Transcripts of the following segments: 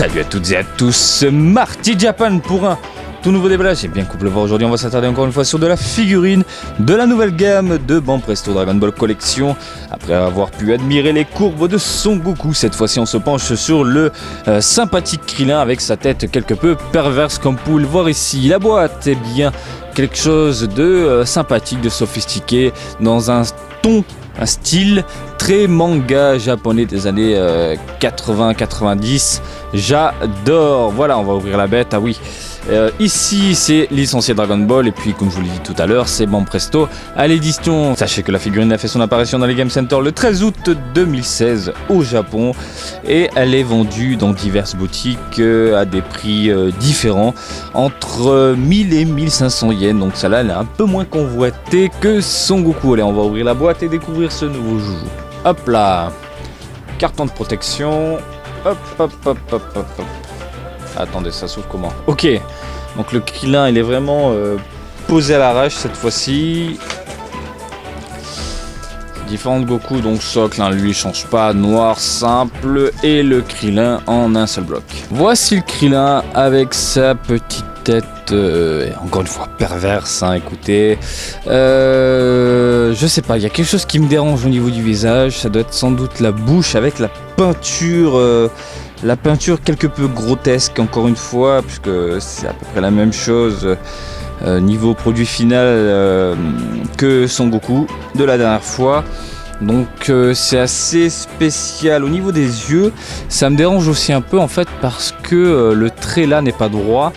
Salut à toutes et à tous, Marty Japan pour un tout nouveau déballage. J'ai bien couple voir aujourd'hui, on va s'attarder encore une fois sur de la figurine de la nouvelle gamme de Banpresto Dragon Ball Collection. Après avoir pu admirer les courbes de Son Goku, cette fois-ci on se penche sur le sympathique Krillin avec sa tête quelque peu perverse comme vous pouvez le voir ici. La boîte est bien quelque chose de sympathique, de sophistiqué, dans un ton, un style très manga japonais des années 80-90. J'adore. Voilà, on va ouvrir la bête. Ah oui. Ici, c'est licencié Dragon Ball. Et puis, comme je vous l'ai dit tout à l'heure, c'est Banpresto à l'édition. Sachez que la figurine a fait son apparition dans les Game Center le 13 août 2016 au Japon. Et elle est vendue dans diverses boutiques à des prix différents, entre 1000 et 1500 yens. Donc, celle-là, elle est un peu moins convoitée que Son Goku. Allez, on va ouvrir la boîte et découvrir ce nouveau joujou. Hop là. Carton de protection. Hop, hop, hop, hop, hop, hop. Attendez, ça s'ouvre comment? Ok, donc le Krillin, il est vraiment posé à l'arrache cette fois-ci. Différent de Goku, donc socle, hein, lui, il change pas. Noir, simple, et le Krillin en un seul bloc. Voici le Krillin avec sa petite tête, encore une fois perverse, hein, écoutez. Je sais pas, il y a quelque chose qui me dérange au niveau du visage. Ça doit être sans doute la bouche avec la peinture quelque peu grotesque, encore une fois, puisque c'est à peu près la même chose niveau produit final que Son Goku de la dernière fois. Donc c'est assez spécial. Au niveau des yeux, ça me dérange aussi un peu en fait, parce que le trait là n'est pas droit.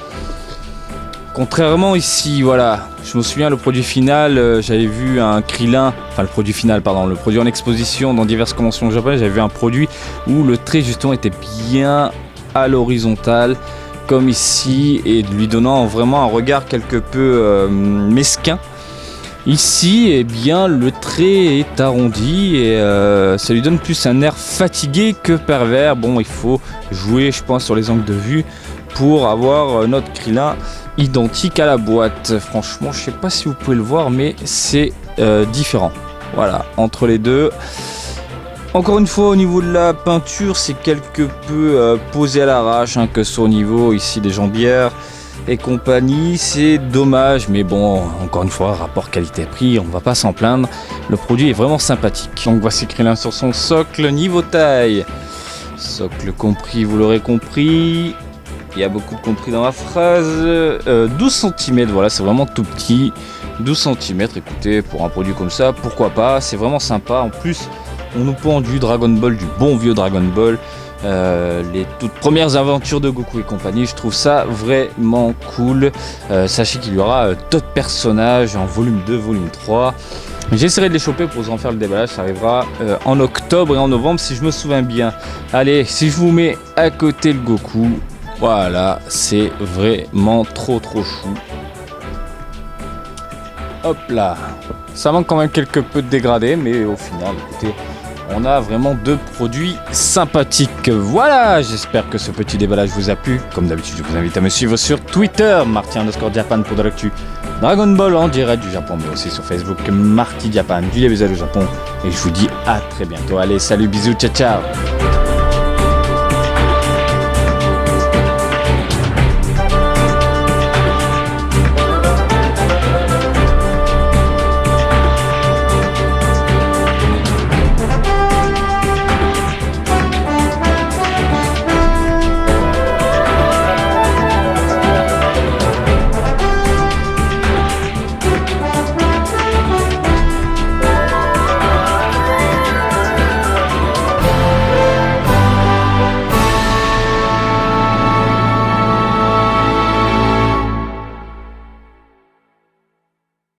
Contrairement ici, voilà, je me souviens le produit final, j'avais vu un Krillin, enfin le produit final, pardon, le produit en exposition dans diverses conventions japonaises, j'avais vu un produit où le trait justement était bien à l'horizontale, comme ici, et lui donnant vraiment un regard quelque peu mesquin. Ici, eh bien, le trait est arrondi et ça lui donne plus un air fatigué que pervers. Bon, il faut jouer, je pense, sur les angles de vue pour avoir notre Krillin identique à la boîte. Franchement, je sais pas si vous pouvez le voir, mais c'est différent. Voilà, entre les deux. Encore une fois, au niveau de la peinture, c'est quelque peu posé à l'arrache, hein, que ce soit au niveau ici des jambières et compagnie. C'est dommage, mais bon, encore une fois, rapport qualité-prix, on va pas s'en plaindre. Le produit est vraiment sympathique. Donc voici Krillin sur son socle, niveau taille. Socle compris, vous l'aurez compris. Il y a beaucoup de compris dans la phrase. 12 cm, voilà, c'est vraiment tout petit. 12 cm, écoutez, pour un produit comme ça, pourquoi pas, c'est vraiment sympa. En plus, on nous pend du Dragon Ball, du bon vieux Dragon Ball. Les toutes premières aventures de Goku et compagnie, je trouve ça vraiment cool. Sachez qu'il y aura d'autres personnages en volume 2, volume 3. J'essaierai de les choper pour vous en faire le déballage, ça arrivera en octobre et en novembre si je me souviens bien. Allez, si je vous mets à côté le Goku, voilà, c'est vraiment trop chou. Hop là, ça manque quand même quelque peu de dégradé, mais au final, écoutez, on a vraiment deux produits sympathiques. Voilà, j'espère que ce petit déballage vous a plu. Comme d'habitude, je vous invite à me suivre sur Twitter, Marty_Japan pour de l'actu Dragon Ball en direct du Japon, mais aussi sur Facebook, Marty Japan, du Lévisel au Japon. Et je vous dis à très bientôt. Allez, salut, bisous, ciao, ciao.